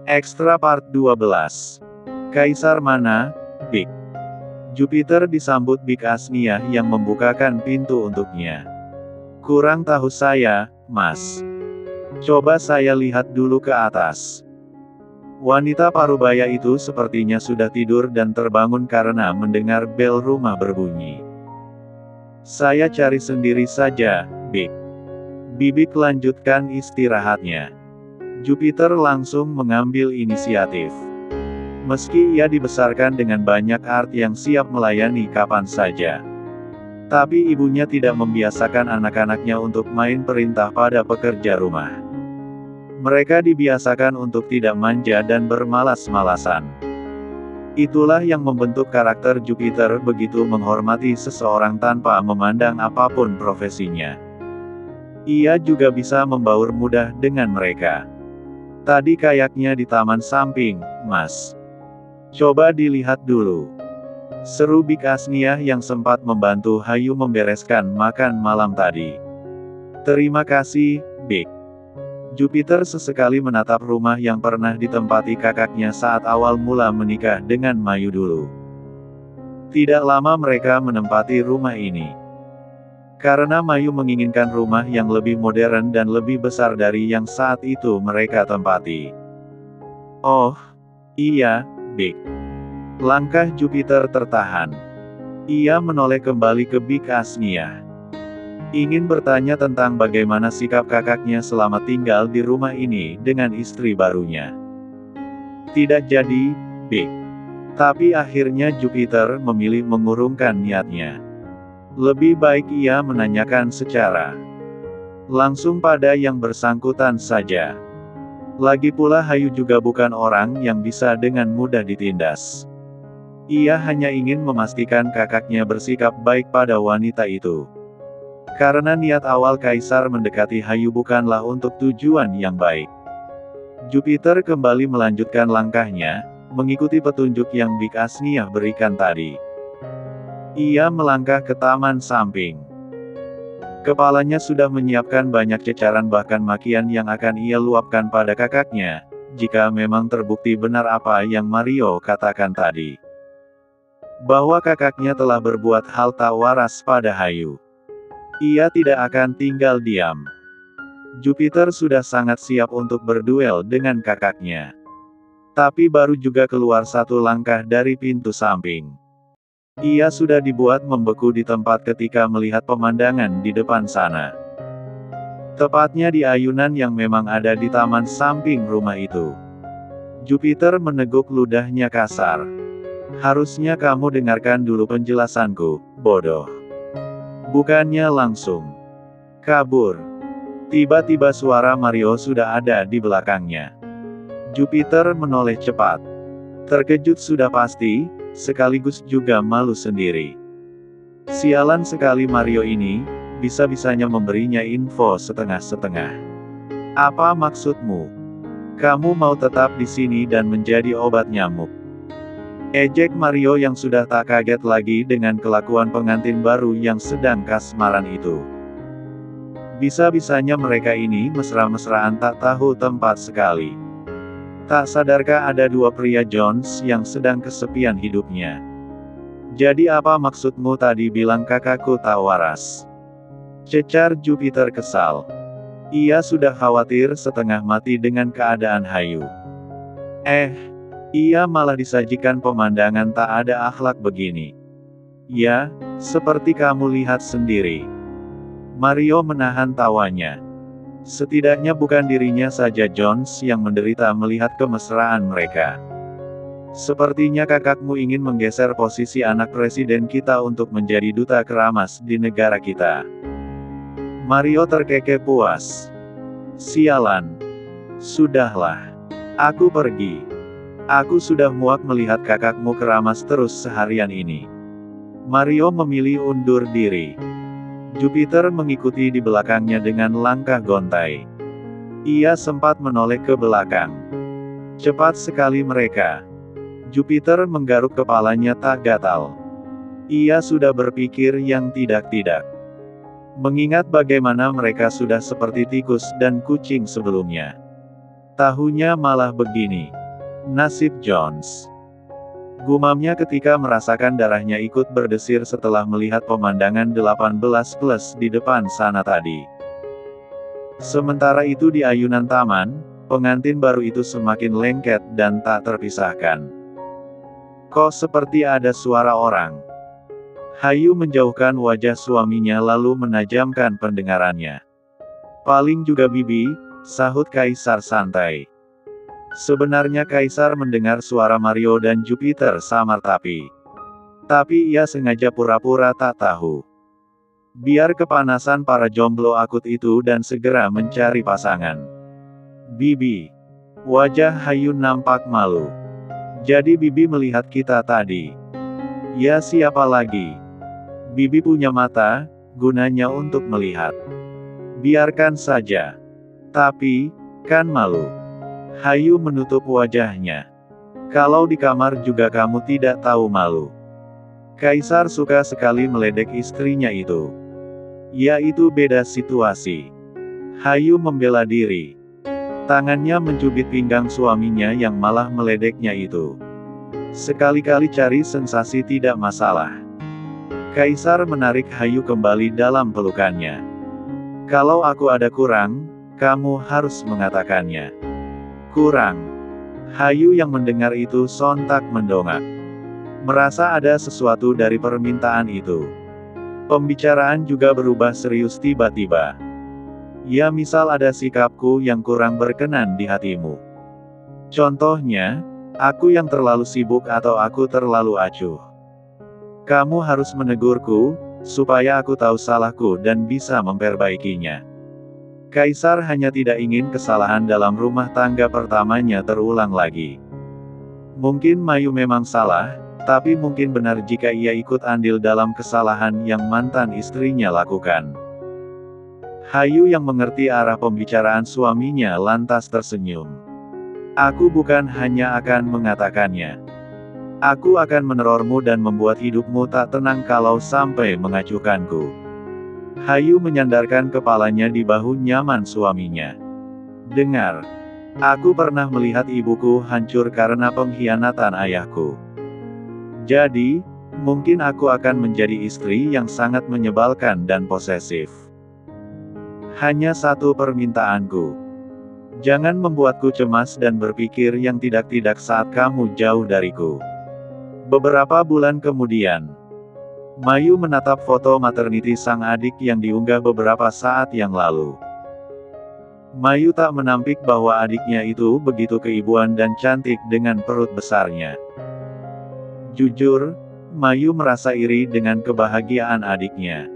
Ekstra Part 12. Kaisar mana, Big? Jupiter disambut Big Asnia yang membukakan pintu untuknya. Kurang tahu saya, Mas. Coba saya lihat dulu ke atas. Wanita parubaya itu sepertinya sudah tidur dan terbangun karena mendengar bel rumah berbunyi. Saya cari sendiri saja, Big. Bibik lanjutkan istirahatnya. Jupiter langsung mengambil inisiatif. Meski ia dibesarkan dengan banyak art yang siap melayani kapan saja. Tapi ibunya tidak membiasakan anak-anaknya untuk main perintah pada pekerja rumah. Mereka dibiasakan untuk tidak manja dan bermalas-malasan. Itulah yang membentuk karakter Jupiter begitu menghormati seseorang tanpa memandang apapun profesinya. Ia juga bisa membaur mudah dengan mereka. Tadi kayaknya di taman samping, Mas. Coba dilihat dulu. Seru Big Asnia yang sempat membantu Hayu membereskan makan malam tadi. Terima kasih, Big. Jupiter sesekali menatap rumah yang pernah ditempati kakaknya saat awal mula menikah dengan Mayu dulu. Tidak lama mereka menempati rumah ini. Karena Mayu menginginkan rumah yang lebih modern dan lebih besar dari yang saat itu mereka tempati. Oh, iya, Big. Langkah Jupiter tertahan. Ia menoleh kembali ke Big Asnia. Ingin bertanya tentang bagaimana sikap kakaknya selama tinggal di rumah ini dengan istri barunya. Tidak jadi, Big. Tapi akhirnya Jupiter memilih mengurungkan niatnya. Lebih baik ia menanyakan secara langsung pada yang bersangkutan saja. Lagi pula Hayu juga bukan orang yang bisa dengan mudah ditindas. Ia hanya ingin memastikan kakaknya bersikap baik pada wanita itu. Karena niat awal Kaisar mendekati Hayu bukanlah untuk tujuan yang baik. Jupiter kembali melanjutkan langkahnya, mengikuti petunjuk yang Big Asnia berikan tadi. Ia melangkah ke taman samping. Kepalanya sudah menyiapkan banyak cecaran bahkan makian yang akan ia luapkan pada kakaknya, jika memang terbukti benar apa yang Mario katakan tadi. Bahwa kakaknya telah berbuat hal tak waras pada Hayu. Ia tidak akan tinggal diam. Jupiter sudah sangat siap untuk berduel dengan kakaknya. Tapi baru juga keluar satu langkah dari pintu samping. Ia sudah dibuat membeku di tempat ketika melihat pemandangan di depan sana. Tepatnya di ayunan yang memang ada di taman samping rumah itu. Jupiter meneguk ludahnya kasar. Harusnya kamu dengarkan dulu penjelasanku, bodoh. Bukannya langsung kabur. Tiba-tiba suara Mario sudah ada di belakangnya. Jupiter menoleh cepat. Terkejut sudah pasti, sekaligus juga malu sendiri. Sialan sekali Mario ini, bisa-bisanya memberinya info setengah-setengah. Apa maksudmu? Kamu mau tetap di sini dan menjadi obat nyamuk? Ejek Mario yang sudah tak kaget lagi dengan kelakuan pengantin baru yang sedang kasmaran itu. Bisa-bisanya mereka ini mesra-mesraan tak tahu tempat sekali. Tak sadarkah ada dua pria Jones yang sedang kesepian hidupnya? Jadi apa maksudmu tadi bilang kakakku tak waras? Cecar Jupiter kesal. Ia sudah khawatir setengah mati dengan keadaan Hayu. Ia malah disajikan pemandangan tak ada akhlak begini. Ya, seperti kamu lihat sendiri. Mario menahan tawanya. Setidaknya bukan dirinya saja Jones yang menderita melihat kemesraan mereka. Sepertinya kakakmu ingin menggeser posisi anak presiden kita untuk menjadi duta keramas di negara kita. Mario terkekeh puas. Sialan. Sudahlah. Aku pergi. Aku sudah muak melihat kakakmu keramas terus seharian ini. Mario memilih undur diri. Jupiter mengikuti di belakangnya dengan langkah gontai. Ia sempat menoleh ke belakang. Cepat sekali mereka. Jupiter menggaruk kepalanya tak gatal. Ia sudah berpikir yang tidak-tidak. Mengingat bagaimana mereka sudah seperti tikus dan kucing sebelumnya. Tahunya malah begini. Nasib Jones. Gumamnya ketika merasakan darahnya ikut berdesir setelah melihat pemandangan 18+ di depan sana tadi. Sementara itu di ayunan taman, pengantin baru itu semakin lengket dan tak terpisahkan. Kok seperti ada suara orang? Hayu menjauhkan wajah suaminya lalu menajamkan pendengarannya. Paling juga Bibi, sahut Kaisar santai. Sebenarnya Kaisar mendengar suara Mario dan Jupiter samar tapi ia sengaja pura-pura tak tahu. Biar kepanasan para jomblo akut itu dan segera mencari pasangan. Bibi. Wajah Hayu nampak malu. Jadi Bibi melihat kita tadi. Ya siapa lagi? Bibi punya mata, gunanya untuk melihat. Biarkan saja. Tapi, kan malu. Hayu menutup wajahnya. Kalau di kamar juga kamu tidak tahu malu. Kaisar suka sekali meledek istrinya itu. Ya itu beda situasi. Hayu membela diri. Tangannya mencubit pinggang suaminya yang malah meledeknya itu. Sekali-kali cari sensasi tidak masalah. Kaisar menarik Hayu kembali dalam pelukannya. Kalau aku ada kurang, kamu harus mengatakannya. Kurang. Hayu yang mendengar itu sontak mendongak. Merasa ada sesuatu dari permintaan itu. Pembicaraan juga berubah serius tiba-tiba. Ya misal ada sikapku yang kurang berkenan di hatimu. Contohnya, aku yang terlalu sibuk atau aku terlalu acuh. Kamu harus menegurku, supaya aku tahu salahku dan bisa memperbaikinya. Kaisar hanya tidak ingin kesalahan dalam rumah tangga pertamanya terulang lagi. Mungkin Mayu memang salah, tapi mungkin benar jika ia ikut andil dalam kesalahan yang mantan istrinya lakukan. Hayu yang mengerti arah pembicaraan suaminya lantas tersenyum. Aku bukan hanya akan mengatakannya. Aku akan menerormu dan membuat hidupmu tak tenang kalau sampai mengacuhkanku. Hayu menyandarkan kepalanya di bahu nyaman suaminya. Dengar. Aku pernah melihat ibuku hancur karena pengkhianatan ayahku. Jadi, mungkin aku akan menjadi istri yang sangat menyebalkan dan posesif. Hanya satu permintaanku. Jangan membuatku cemas dan berpikir yang tidak-tidak saat kamu jauh dariku. Beberapa bulan kemudian, Mayu menatap foto maternity sang adik yang diunggah beberapa saat yang lalu. Mayu tak menampik bahwa adiknya itu begitu keibuan dan cantik dengan perut besarnya. Jujur, Mayu merasa iri dengan kebahagiaan adiknya.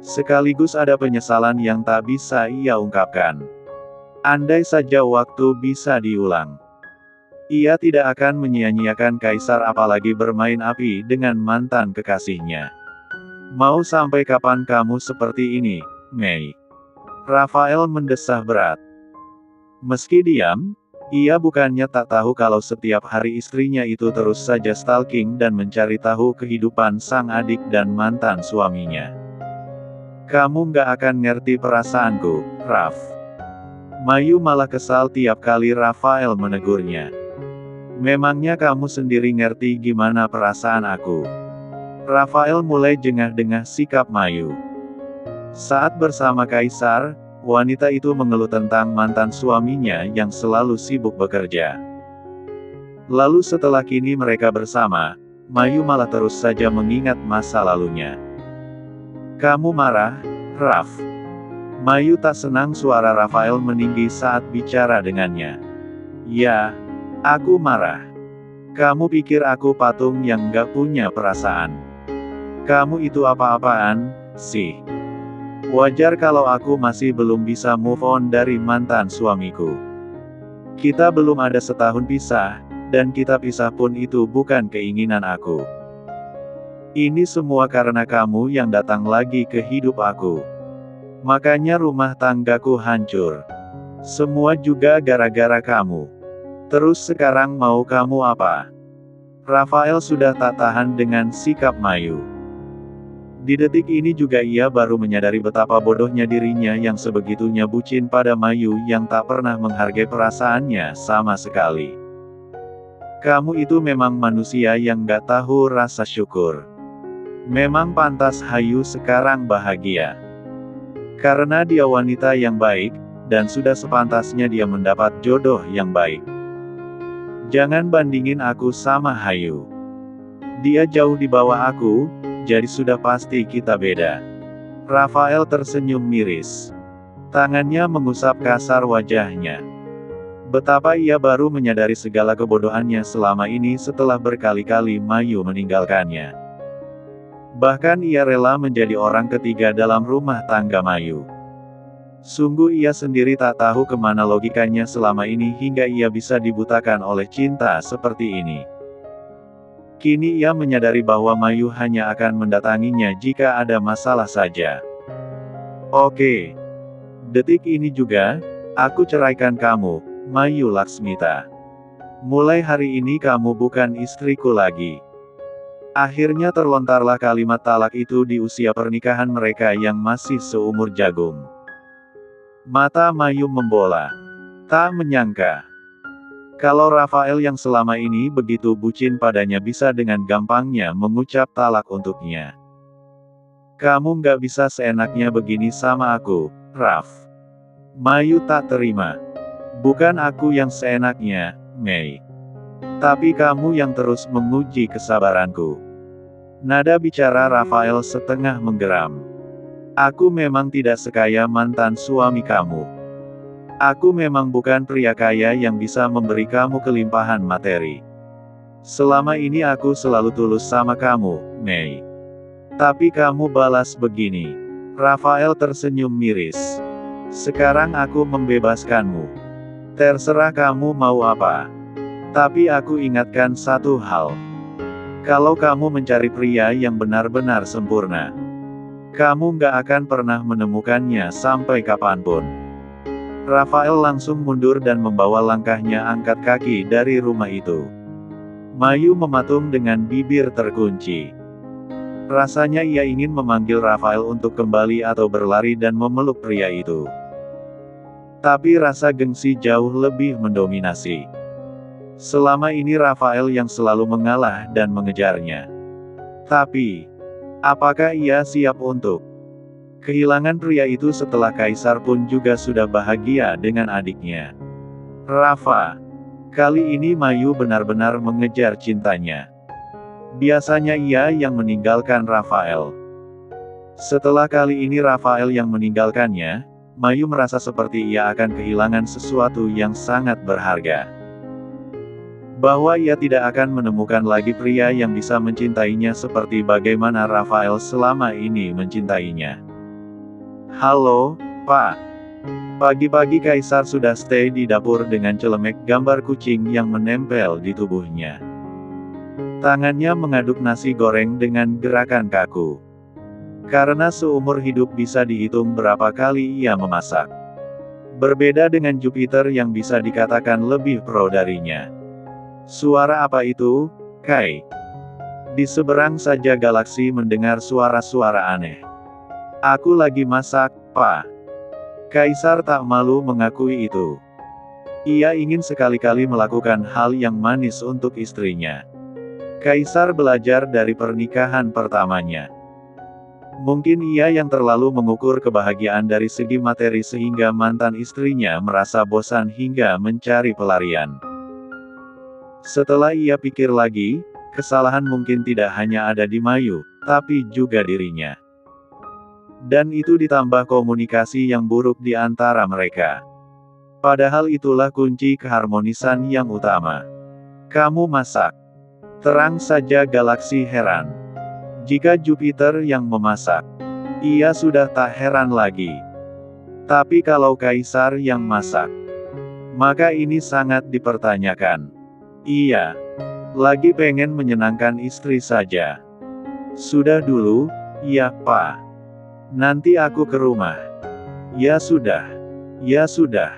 Sekaligus ada penyesalan yang tak bisa ia ungkapkan. Andai saja waktu bisa diulang. Ia tidak akan menyia-nyiakan Kaisar apalagi bermain api dengan mantan kekasihnya. Mau sampai kapan kamu seperti ini, Mei? Rafael mendesah berat. Meski diam, ia bukannya tak tahu kalau setiap hari istrinya itu terus saja stalking dan mencari tahu kehidupan sang adik dan mantan suaminya. Kamu nggak akan ngerti perasaanku, Raf. Mayu malah kesal tiap kali Rafael menegurnya. Memangnya kamu sendiri ngerti gimana perasaan aku? Rafael mulai jengah-dengah sikap Mayu. Saat bersama Kaisar, wanita itu mengeluh tentang mantan suaminya yang selalu sibuk bekerja. Lalu setelah kini mereka bersama, Mayu malah terus saja mengingat masa lalunya. Kamu marah, Raf? Mayu tak senang suara Rafael meninggi saat bicara dengannya. Ya. Aku marah. Kamu pikir aku patung yang gak punya perasaan? Kamu itu apa-apaan, sih? Wajar kalau aku masih belum bisa move on dari mantan suamiku. Kita belum ada setahun pisah, dan kita pisah pun itu bukan keinginan aku. Ini semua karena kamu yang datang lagi ke hidup aku. Makanya rumah tanggaku hancur. Semua juga gara-gara kamu. Terus sekarang mau kamu apa? Rafael sudah tak tahan dengan sikap Mayu. Di detik ini juga ia baru menyadari betapa bodohnya dirinya yang sebegitunya bucin pada Mayu yang tak pernah menghargai perasaannya sama sekali. Kamu itu memang manusia yang gak tahu rasa syukur. Memang pantas Hayu sekarang bahagia. Karena dia wanita yang baik, dan sudah sepantasnya dia mendapat jodoh yang baik. Jangan bandingin aku sama Hayu. Dia jauh di bawah aku, jadi sudah pasti kita beda. Rafael tersenyum miris. Tangannya mengusap kasar wajahnya. Betapa ia baru menyadari segala kebodohannya selama ini setelah berkali-kali Mayu meninggalkannya. Bahkan ia rela menjadi orang ketiga dalam rumah tangga Mayu. Sungguh ia sendiri tak tahu kemana logikanya selama ini hingga ia bisa dibutakan oleh cinta seperti ini. Kini ia menyadari bahwa Mayu hanya akan mendatanginya jika ada masalah saja. Oke. Detik ini juga, aku ceraikan kamu, Mayu Laksmita. Mulai hari ini kamu bukan istriku lagi. Akhirnya terlontarlah kalimat talak itu di usia pernikahan mereka yang masih seumur jagung. Mata Mayu membola. Tak menyangka. Kalau Rafael yang selama ini begitu bucin padanya bisa dengan gampangnya mengucap talak untuknya. Kamu nggak bisa seenaknya begini sama aku, Raf. Mayu tak terima. Bukan aku yang seenaknya, Mei. Tapi kamu yang terus menguji kesabaranku. Nada bicara Rafael setengah menggeram. Aku memang tidak sekaya mantan suami kamu. Aku memang bukan pria kaya yang bisa memberi kamu kelimpahan materi. Selama ini aku selalu tulus sama kamu, Mei. Tapi kamu balas begini. Rafael tersenyum miris. Sekarang aku membebaskanmu. Terserah kamu mau apa. Tapi aku ingatkan satu hal. Kalau kamu mencari pria yang benar-benar sempurna, kamu nggak akan pernah menemukannya sampai kapanpun. Rafael langsung mundur dan membawa langkahnya angkat kaki dari rumah itu. Mayu mematung dengan bibir terkunci. Rasanya ia ingin memanggil Rafael untuk kembali atau berlari dan memeluk pria itu. Tapi rasa gengsi jauh lebih mendominasi. Selama ini Rafael yang selalu mengalah dan mengejarnya. Tapi, apakah ia siap untuk kehilangan pria itu setelah Kaisar pun juga sudah bahagia dengan adiknya? Rafa. Kali ini Mayu benar-benar mengejar cintanya. Biasanya ia yang meninggalkan Rafael. Setelah kali ini Rafael yang meninggalkannya, Mayu merasa seperti ia akan kehilangan sesuatu yang sangat berharga. Bahwa ia tidak akan menemukan lagi pria yang bisa mencintainya seperti bagaimana Rafael selama ini mencintainya. Halo, Pak. Pagi-pagi Kaisar sudah stay di dapur dengan celemek gambar kucing yang menempel di tubuhnya. Tangannya mengaduk nasi goreng dengan gerakan kaku. Karena seumur hidup bisa dihitung berapa kali ia memasak. Berbeda dengan Jupiter yang bisa dikatakan lebih pro darinya. Suara apa itu, Kai? Di seberang saja galaksi mendengar suara-suara aneh. Aku lagi masak, Pak. Kaisar tak malu mengakui itu. Ia ingin sekali-kali melakukan hal yang manis untuk istrinya. Kaisar belajar dari pernikahan pertamanya. Mungkin ia yang terlalu mengukur kebahagiaan dari segi materi sehingga mantan istrinya merasa bosan hingga mencari pelarian. Setelah ia pikir lagi, kesalahan mungkin tidak hanya ada di Mayu, tapi juga dirinya. Dan itu ditambah komunikasi yang buruk di antara mereka. Padahal itulah kunci keharmonisan yang utama. Kamu masak. Terang saja galaksi heran. Jika Jupiter yang memasak, ia sudah tak heran lagi. Tapi kalau Kaisar yang masak, maka ini sangat dipertanyakan. Iya. Lagi pengen menyenangkan istri saja. Sudah dulu, ya Pak. Nanti aku ke rumah. Ya sudah. Ya sudah.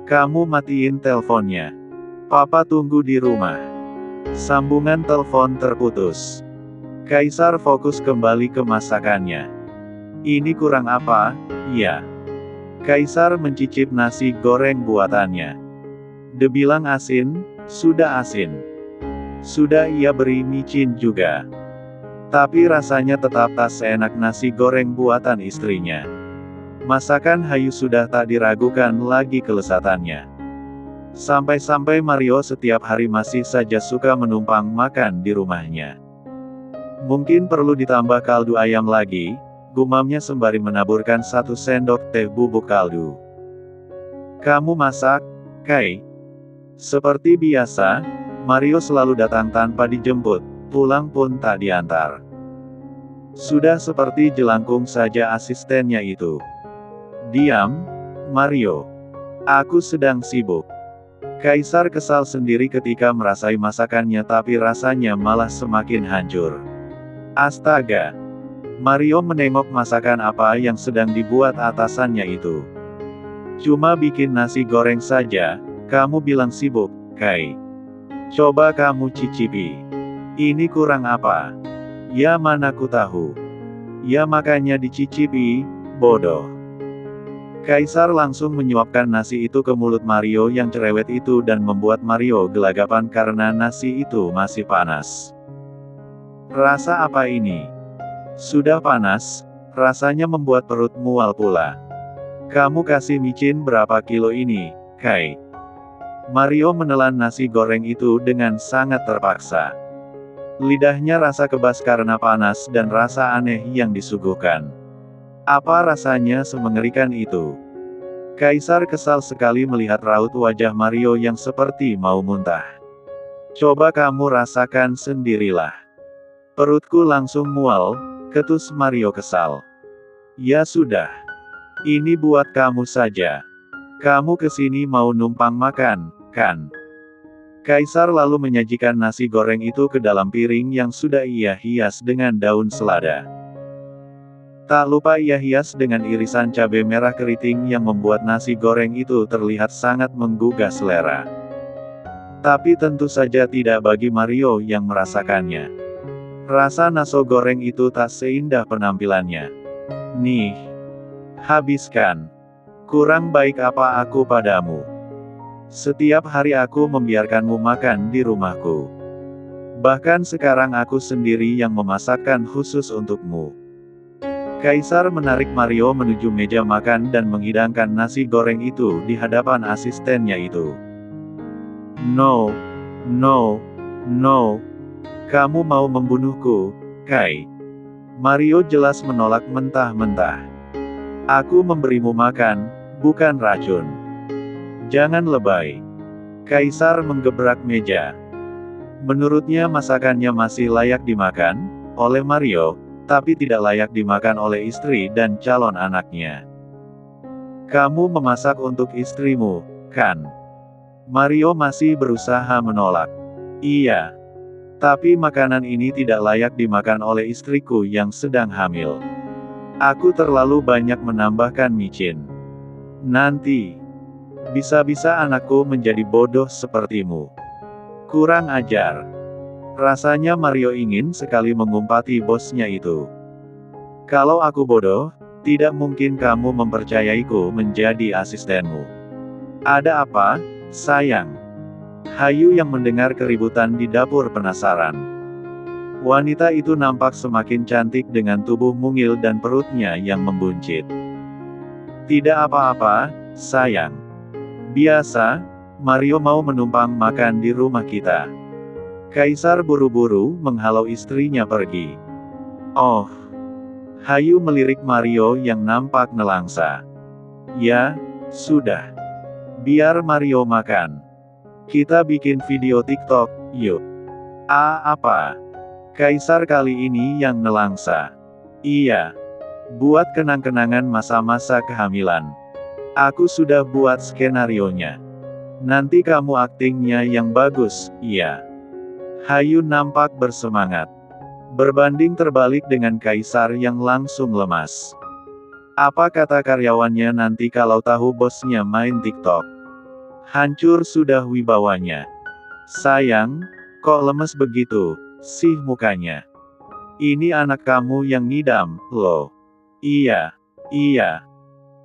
Kamu matiin teleponnya. Papa tunggu di rumah. Sambungan telepon terputus. Kaisar fokus kembali ke masakannya. Ini kurang apa, ya? Kaisar mencicip nasi goreng buatannya. Dibilang asin, sudah asin. Sudah ia beri micin juga. Tapi rasanya tetap tak seenak nasi goreng buatan istrinya. Masakan Hayu sudah tak diragukan lagi kelezatannya. Sampai-sampai Mario setiap hari masih saja suka menumpang makan di rumahnya. Mungkin perlu ditambah kaldu ayam lagi, gumamnya sembari menaburkan 1 sendok teh bubuk kaldu. Kamu masak, Kai? Seperti biasa, Mario selalu datang tanpa dijemput, pulang pun tak diantar. Sudah seperti jelangkung saja asistennya itu. Diam, Mario. Aku sedang sibuk. Kaisar kesal sendiri ketika merasai masakannya tapi rasanya malah semakin hancur. Astaga! Mario menengok masakan apa yang sedang dibuat atasannya itu. Cuma bikin nasi goreng saja, kamu bilang sibuk, Kai. Coba kamu cicipi. Ini kurang apa? Ya mana ku tahu. Ya makanya dicicipi, bodoh. Kaisar langsung menyuapkan nasi itu ke mulut Mario yang cerewet itu dan membuat Mario gelagapan karena nasi itu masih panas. Rasa apa ini? Sudah panas, rasanya membuat perut mual pula. Kamu kasih micin berapa kilo ini, Kai? Mario menelan nasi goreng itu dengan sangat terpaksa. Lidahnya rasa kebas karena panas dan rasa aneh yang disuguhkan. Apa rasanya semengerikan itu? Kaisar kesal sekali melihat raut wajah Mario yang seperti mau muntah. Coba kamu rasakan sendirilah. Perutku langsung mual, ketus Mario kesal. Ya sudah. Ini buat kamu saja. Kamu kesini mau numpang makan, kan? Kaisar lalu menyajikan nasi goreng itu ke dalam piring yang sudah ia hias dengan daun selada. Tak lupa ia hias dengan irisan cabai merah keriting yang membuat nasi goreng itu terlihat sangat menggugah selera. Tapi tentu saja tidak bagi Mario yang merasakannya. Rasa nasi goreng itu tak seindah penampilannya. Nih, habiskan. Kurang baik apa aku padamu? Setiap hari aku membiarkanmu makan di rumahku. Bahkan sekarang aku sendiri yang memasakkan khusus untukmu. Kaisar menarik Mario menuju meja makan dan menghidangkan nasi goreng itu di hadapan asistennya itu. No, no, no. Kamu mau membunuhku, Kai? Mario jelas menolak mentah-mentah. Aku memberimu makan, bukan racun. Jangan lebay. Kaisar menggebrak meja. Menurutnya masakannya masih layak dimakan oleh Mario, tapi tidak layak dimakan oleh istri dan calon anaknya. Kamu memasak untuk istrimu, kan? Mario masih berusaha menolak. Iya. Tapi makanan ini tidak layak dimakan oleh istriku yang sedang hamil. Aku terlalu banyak menambahkan micin. Nanti, bisa-bisa anakku menjadi bodoh sepertimu. Kurang ajar. Rasanya Mario ingin sekali mengumpati bosnya itu. Kalau aku bodoh, tidak mungkin kamu mempercayaiku menjadi asistenmu. Ada apa, sayang? Hayu yang mendengar keributan di dapur penasaran. Wanita itu nampak semakin cantik dengan tubuh mungil dan perutnya yang membuncit. Tidak apa-apa, sayang. Biasa, Mario mau menumpang makan di rumah kita. Kaisar buru-buru menghalau istrinya pergi. Oh. Hayu melirik Mario yang nampak nelangsa. Ya, sudah. Biar Mario makan. Kita bikin video TikTok, yuk. Apa? Kaisar kali ini yang nelangsa. Iya. Buat kenang-kenangan masa-masa kehamilan. Aku sudah buat skenarionya. Nanti kamu aktingnya yang bagus, iya. Hayu nampak bersemangat. Berbanding terbalik dengan Kaisar yang langsung lemas. Apa kata karyawannya nanti kalau tahu bosnya main TikTok? Hancur sudah wibawanya. Sayang, kok lemes begitu, sih mukanya? Ini anak kamu yang ngidam, loh. Iya. Iya.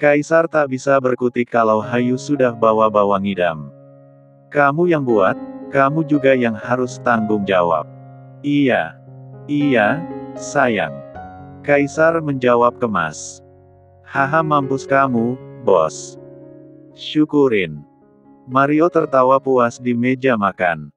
Kaisar tak bisa berkutik kalau Hayu sudah bawa-bawa ngidam. Kamu yang buat, kamu juga yang harus tanggung jawab. Iya. Iya, sayang. Kaisar menjawab kemas. Haha, mampus kamu, bos. Syukurin. Mario tertawa puas di meja makan.